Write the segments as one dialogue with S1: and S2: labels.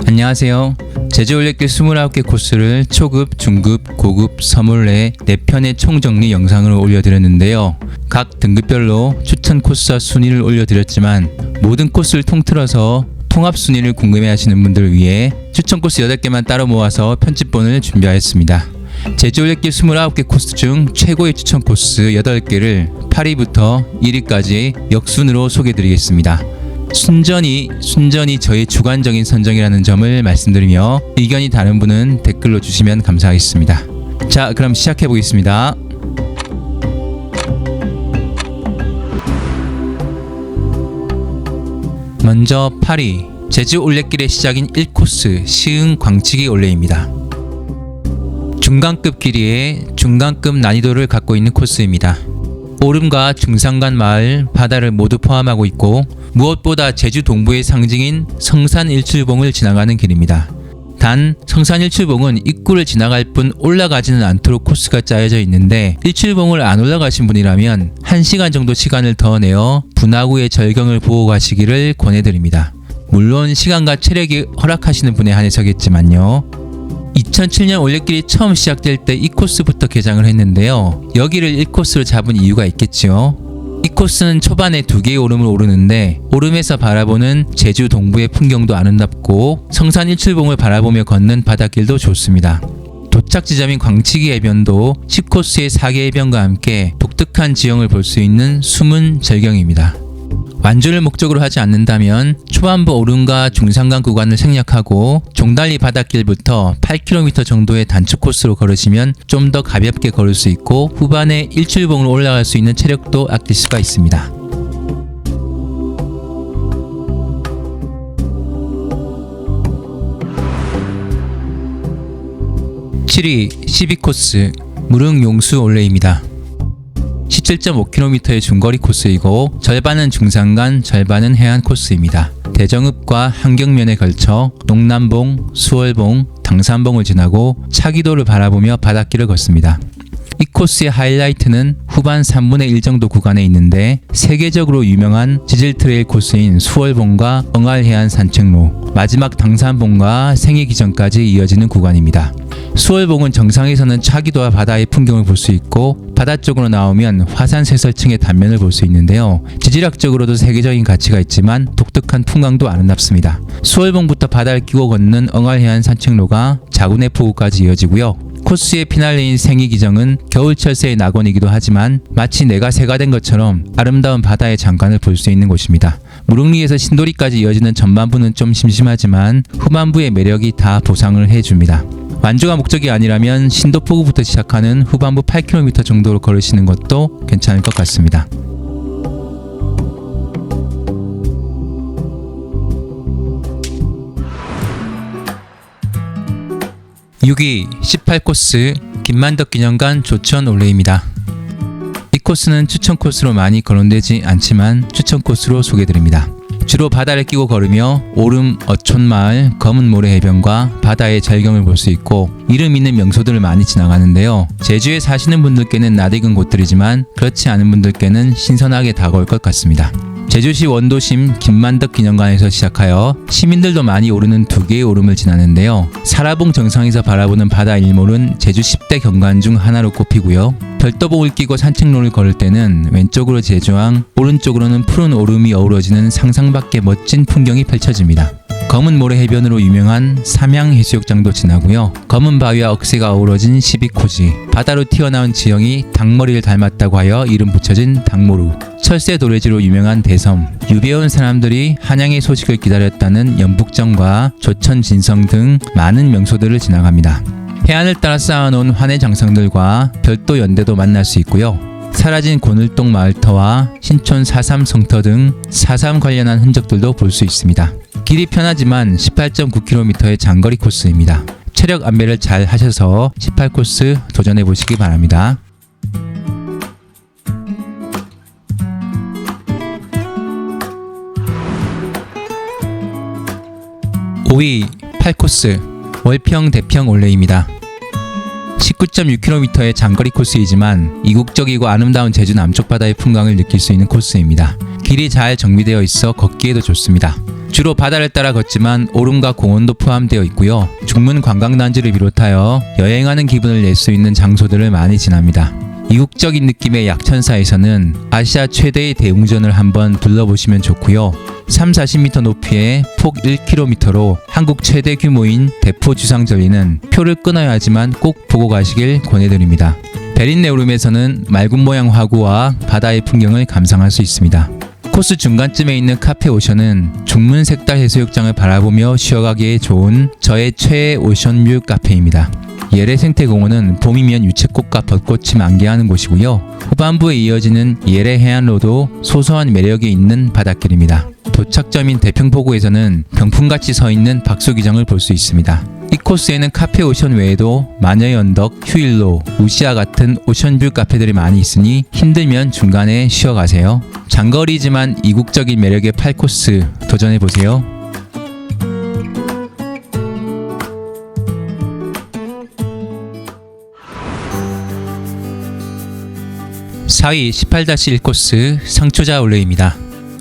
S1: 안녕하세요. 제주 올레길 29개 코스를 초급, 중급, 고급, 서물래 4편의 총정리 영상을 올려드렸는데요. 각 등급별로 추천 코스와 순위를 올려드렸지만 모든 코스를 통틀어서 통합 순위를 궁금해하시는 분들을 위해 추천 코스 8개만 따로 모아서 편집본을 준비하였습니다. 제주 올레길 29개 코스 중 최고의 추천 코스 8개를 8위부터 1위까지 역순으로 소개해드리겠습니다. 순전히 저의 주관적인 선정이라는 점을 말씀드리며 의견이 다른 분은 댓글로 주시면 감사하겠습니다. 자, 그럼 시작해 보겠습니다. 먼저 8위 제주 올레길의 시작인 1코스 시흥 광치기 올레입니다. 중간급 길이에 중간급 난이도를 갖고 있는 코스입니다. 오름과 중산간 마을, 바다를 모두 포함하고 있고 무엇보다 제주 동부의 상징인 성산일출봉을 지나가는 길입니다. 단 성산일출봉은 입구를 지나갈 뿐 올라가지는 않도록 코스가 짜여져 있는데 일출봉을 안 올라가신 분이라면 1시간 정도 시간을 더 내어 분화구의 절경을 보고 가시기를 권해드립니다. 물론 시간과 체력이 허락하시는 분에 한해서겠지만요. 2007년 올레길이 처음 시작될 때 이 코스부터 개장을 했는데요. 여기를 1코스로 잡은 이유가 있겠죠. 이 코스는 초반에 2개의 오름을 오르는데 오름에서 바라보는 제주 동부의 풍경도 아름답고 성산일출봉을 바라보며 걷는 바닷길도 좋습니다. 도착 지점인 광치기 해변도 10코스의 4개 해변과 함께 독특한 지형을 볼 수 있는 숨은 절경입니다. 완주를 목적으로 하지 않는다면 초반부 오름과 중산간 구간을 생략하고 종달리 바닷길부터 8km 정도의 단축 코스로 걸으시면 좀 더 가볍게 걸을 수 있고 후반에 일출봉을 올라갈 수 있는 체력도 아낄 수가 있습니다. 7위 12코스 무릉용수 올레입니다. 17.5km의 중거리 코스이고 절반은 중산간, 절반은 해안 코스입니다. 대정읍과 한경면에 걸쳐 농남봉, 수월봉, 당산봉을 지나고 차기도를 바라보며 바닷길을 걷습니다. 이 코스의 하이라이트는 후반 3분의 1 정도 구간에 있는데 세계적으로 유명한 지질 트레일 코스인 수월봉과 엉알해안 산책로, 마지막 당산봉과 생애기전까지 이어지는 구간입니다. 수월봉은 정상에서는 차기도와 바다의 풍경을 볼 수 있고 바다 쪽으로 나오면 화산쇄설층의 단면을 볼 수 있는데요. 지질학적으로도 세계적인 가치가 있지만 독특한 풍광도 아름답습니다. 수월봉부터 바다를 끼고 걷는 엉알해안 산책로가 자군의 포구까지 이어지고요. 코스의 피날레인 생이기정은 겨울철새의 낙원이기도 하지만 마치 내가 새가 된 것처럼 아름다운 바다의 장관을 볼 수 있는 곳입니다. 무릉리에서 신도리까지 이어지는 전반부는 좀 심심하지만 후반부의 매력이 다 보상을 해줍니다. 완주가 목적이 아니라면 신도포구부터 시작하는 후반부 8km 정도로 걸으시는 것도 괜찮을 것 같습니다. 6위 18코스 김만덕 기념관 조천 올레입니다. 이 코스는 추천 코스로 많이 거론되지 않지만 추천 코스로 소개드립니다. 주로 바다를 끼고 걸으며 오름 어촌마을, 검은모래 해변과 바다의 절경을 볼 수 있고 이름 있는 명소들을 많이 지나가는데요. 제주에 사시는 분들께는 낯익은 곳들이지만 그렇지 않은 분들께는 신선하게 다가올 것 같습니다. 제주시 원도심 김만덕 기념관에서 시작하여 시민들도 많이 오르는 2개의 오름을 지나는데요. 사라봉 정상에서 바라보는 바다 일몰은 제주 10대 경관 중 하나로 꼽히고요. 별도봉을 끼고 산책로를 걸을 때는 왼쪽으로 제주항, 오른쪽으로는 푸른 오름이 어우러지는 상상밖의 멋진 풍경이 펼쳐집니다. 검은 모래 해변으로 유명한 삼양해수욕장도 지나고요. 검은 바위와 억새가 어우러진 12코지, 바다로 튀어나온 지형이 닭머리를 닮았다고 하여 이름 붙여진 닭모루, 철새 도래지로 유명한 대섬, 유배온 사람들이 한양의 소식을 기다렸다는 연북정과 조천 진성 등 많은 명소들을 지나갑니다. 해안을 따라 쌓아놓은 환해 장성들과 별도 연대도 만날 수 있고요. 사라진 고늘동 마을터와 신촌 4.3 성터 등 4.3 관련한 흔적들도 볼 수 있습니다. 길이 편하지만 18.9km의 장거리 코스입니다. 체력 안배를 잘 하셔서 18코스 도전해 보시기 바랍니다. 5위 8코스 월평 대평 올레입니다. 19.6km의 장거리 코스이지만 이국적이고 아름다운 제주 남쪽 바다의 풍광을 느낄 수 있는 코스입니다. 길이 잘 정비되어 있어 걷기에도 좋습니다. 주로 바다를 따라 걷지만 오름과 공원도 포함되어 있고요. 중문 관광단지를 비롯하여 여행하는 기분을 낼 수 있는 장소들을 많이 지납니다. 이국적인 느낌의 약천사에서는 아시아 최대의 대웅전을 한번 둘러보시면 좋고요. 3-40m 높이의 폭 1km로 한국 최대 규모인 대포주상절리는 표를 끊어야 하지만 꼭 보고 가시길 권해드립니다. 베린네오름에서는 맑은 모양 화구와 바다의 풍경을 감상할 수 있습니다. 코스 중간쯤에 있는 카페 오션은 중문 색달 해수욕장을 바라보며 쉬어가기에 좋은 저의 최애 오션뷰 카페입니다. 예래 생태공원은 봄이면 유채꽃과 벚꽃이 만개하는 곳이고요. 후반부에 이어지는 예래 해안로도 소소한 매력이 있는 바닷길입니다. 도착점인 대평포구에서는 병풍같이 서 있는 박수기장을 볼 수 있습니다. 이 코스에는 카페 오션 외에도 마녀의 언덕, 휴일로, 우시아 같은 오션뷰 카페들이 많이 있으니 힘들면 중간에 쉬어가세요. 장거리지만 이국적인 매력의 8코스 도전해보세요. 4위 18-1코스 상추자 올레입니다.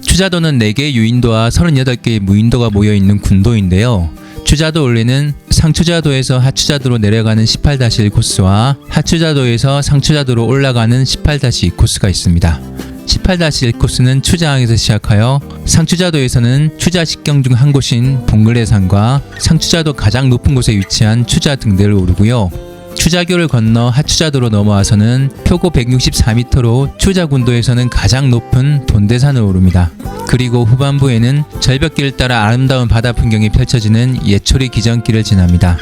S1: 추자도는 4개의 유인도와 38개의 무인도가 모여있는 군도인데요. 추자도 올레는 상추자도에서 하추자도로 내려가는 18-1코스와 하추자도에서 상추자도로 올라가는 18-2코스가 있습니다. 18-1코스는 추자항에서 시작하여 상추자도에서는 추자 직경 중 한 곳인 봉글레산과 상추자도 가장 높은 곳에 위치한 추자 등대를 오르고요. 추자교를 건너 하추자도로 넘어와서는 표고 164m로 추자군도에서는 가장 높은 돈대산을 오릅니다. 그리고 후반부에는 절벽길을 따라 아름다운 바다 풍경이 펼쳐지는 예초리 기정길을 지납니다.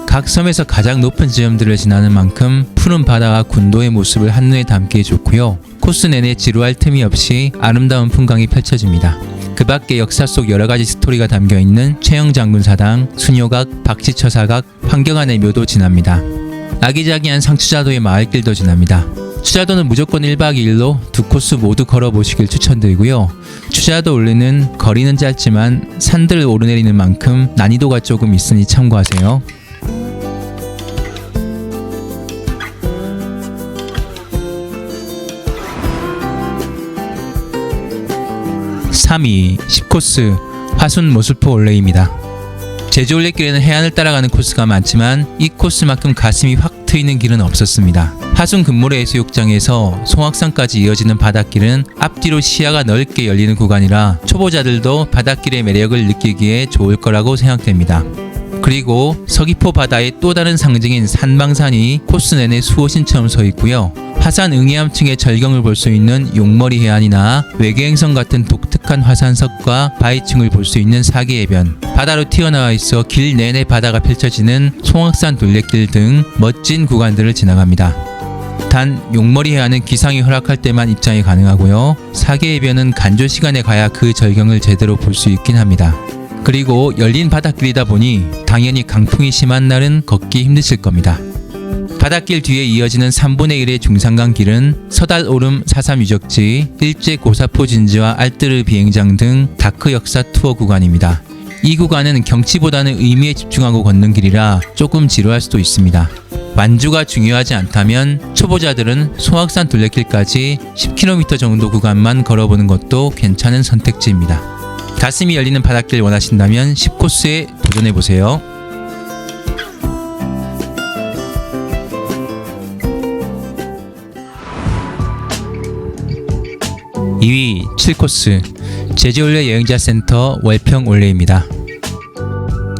S1: 각 섬에서 가장 높은 지점들을 지나는 만큼 푸른 바다와 군도의 모습을 한눈에 담기에 좋고요. 코스 내내 지루할 틈이 없이 아름다운 풍광이 펼쳐집니다. 그 밖에 역사 속 여러가지 스토리가 담겨있는 최영장군사당, 수녀각, 박지처사각, 환경안의 묘도 지납니다. 아기자기한 상추자도의 마을길도 지납니다. 추자도는 무조건 1박 2일로 두 코스 모두 걸어보시길 추천드리고요. 추자도 올레는 거리는 짧지만 산들을 오르내리는 만큼 난이도가 조금 있으니 참고하세요. 3위 10코스 화순 모술포 올레입니다. 제주 올레길에는 해안을 따라가는 코스가 많지만 이 코스만큼 가슴이 확 트이는 길은 없었습니다. 화순 금모래 해수욕장에서 송악산까지 이어지는 바닷길은 앞뒤로 시야가 넓게 열리는 구간이라 초보자들도 바닷길의 매력을 느끼기에 좋을 거라고 생각됩니다. 그리고 서귀포 바다의 또 다른 상징인 산방산이 코스 내내 수호신처럼 서 있고요. 화산 응해암층의 절경을 볼 수 있는 용머리 해안이나 외계행성 같은 독특한 화산석과 바위층을 볼 수 있는 사기해변, 바다로 튀어나와 있어 길 내내 바다가 펼쳐지는 송악산 둘레길 등 멋진 구간들을 지나갑니다. 단 용머리 해안은 기상이 허락할 때만 입장이 가능하고요. 사기해변은 간조 시간에 가야 그 절경을 제대로 볼 수 있긴 합니다. 그리고 열린 바닷길이다 보니 당연히 강풍이 심한 날은 걷기 힘드실 겁니다. 바닷길 뒤에 이어지는 3분의 1의 중산간 길은 서달 오름 4.3 유적지, 일제 고사포 진지와 알뜨르 비행장 등 다크 역사 투어 구간입니다. 이 구간은 경치보다는 의미에 집중하고 걷는 길이라 조금 지루할 수도 있습니다. 완주가 중요하지 않다면 초보자들은 송악산 둘레길까지 10km 정도 구간만 걸어보는 것도 괜찮은 선택지입니다. 가슴이 열리는 바닷길 원하신다면 10코스에 도전해보세요. 2위 7코스 제주올레 여행자센터 월평 올레입니다.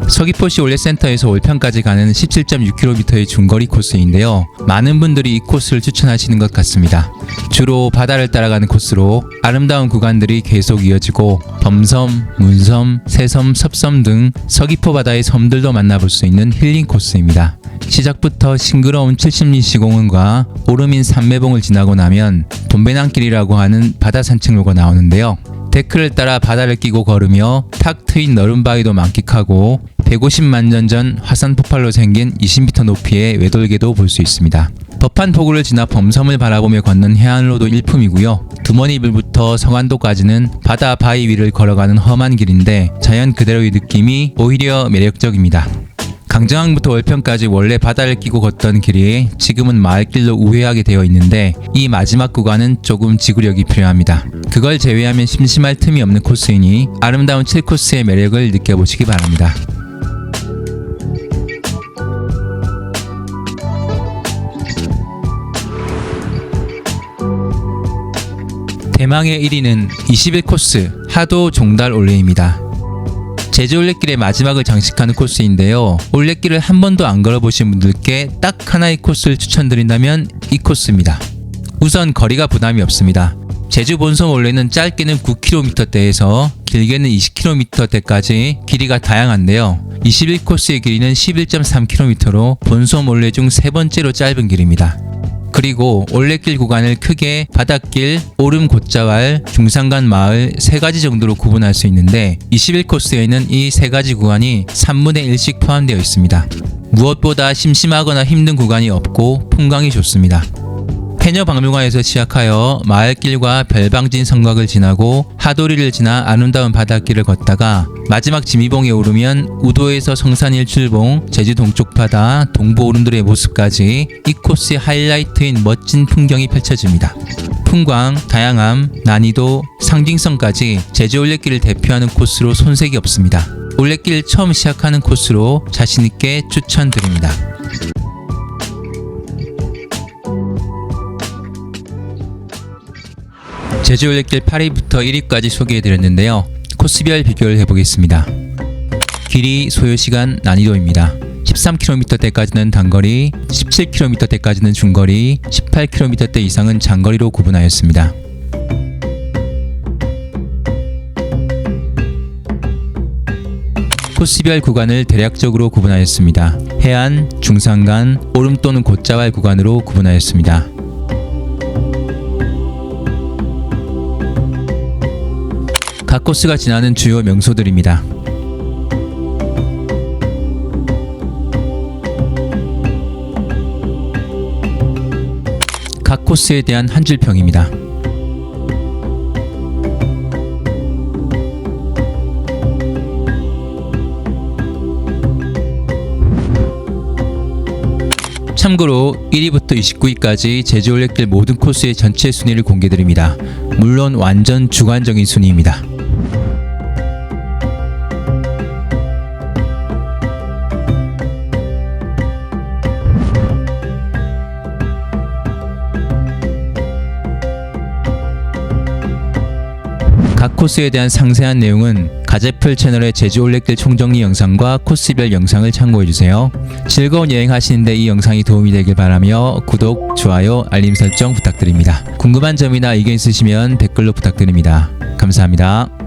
S1: 서귀포시 올레센터에서 월평까지 가는 17.6km의 중거리 코스인데요. 많은 분들이 이 코스를 추천하시는 것 같습니다. 주로 바다를 따라가는 코스로 아름다운 구간들이 계속 이어지고 범섬, 문섬, 새섬, 섭섬 등 서귀포 바다의 섬들도 만나볼 수 있는 힐링 코스입니다. 시작부터 싱그러운 70리 시공원과 오름인 삼매봉을 지나고 나면 돈배낭길이라고 하는 바다 산책로가 나오는데요. 데크를 따라 바다를 끼고 걸으며 탁 트인 너른 바위도 만끽하고 150만 년 전 화산 폭발로 생긴 20m 높이의 외돌개도 볼 수 있습니다. 법한 포구를 지나 범섬을 바라보며 걷는 해안로도 일품이고요. 두머니불부터 성안도까지는 바다 바위 위를 걸어가는 험한 길인데 자연 그대로의 느낌이 오히려 매력적입니다. 당정항부터 월평까지 원래 바다를 끼고 걷던 길이 지금은 마을길로 우회하게 되어 있는데 이 마지막 구간은 조금 지구력이 필요합니다. 그걸 제외하면 심심할 틈이 없는 코스이니 아름다운 7코스의 매력을 느껴보시기 바랍니다. 대망의 1위는 21코스 하도 종달 올레입니다. 제주 올레길의 마지막을 장식하는 코스인데요. 올레길을 한 번도 안 걸어보신 분들께 딱 하나의 코스를 추천드린다면 이 코스입니다. 우선 거리가 부담이 없습니다. 제주 본섬 올레는 짧게는 9km대에서 길게는 20km대까지 길이가 다양한데요. 21코스의 길이는 11.3km로 본섬 올레 중 세 번째로 짧은 길입니다. 그리고 올레길 구간을 크게 바닷길, 오름 곶자왈, 중산간 마을 세 가지 정도로 구분할 수 있는데 21코스에는 이 세 가지 구간이 3분의 1씩 포함되어 있습니다. 무엇보다 심심하거나 힘든 구간이 없고 풍광이 좋습니다. 해녀박물관에서 시작하여 마을길과 별방진 성곽을 지나고 하도리를 지나 아름다운 바닷길을 걷다가 마지막 지미봉에 오르면 우도에서 성산 일출봉, 제주 동쪽 바다, 동부 오름들의 모습까지 이 코스의 하이라이트인 멋진 풍경이 펼쳐집니다. 풍광, 다양함, 난이도, 상징성까지 제주 올레길을 대표하는 코스로 손색이 없습니다. 올레길 처음 시작하는 코스로 자신있게 추천드립니다. 제주 올레길 8위부터 1위까지 소개해드렸는데요. 코스별 비교를 해보겠습니다. 길이, 소요시간, 난이도입니다. 13km대까지는 단거리, 17km대까지는 중거리, 18km대 이상은 장거리로 구분하였습니다. 코스별 구간을 대략적으로 구분하였습니다. 해안, 중산간, 오름 또는 곶자왈 구간으로 구분하였습니다. 각 코스가 지나는 주요 명소들입니다. 각 코스에 대한 한 줄 평입니다. 참고로 1위부터 29위까지 제주 올레길 모든 코스의 전체 순위를 공개드립니다. 물론 완전 주관적인 순위입니다. 각 코스에 대한 상세한 내용은 가제풀 채널의 제주 올레길 총정리 영상과 코스별 영상을 참고해주세요. 즐거운 여행 하시는데 이 영상이 도움이 되길 바라며 구독, 좋아요, 알림 설정 부탁드립니다. 궁금한 점이나 의견 있으시면 댓글로 부탁드립니다. 감사합니다.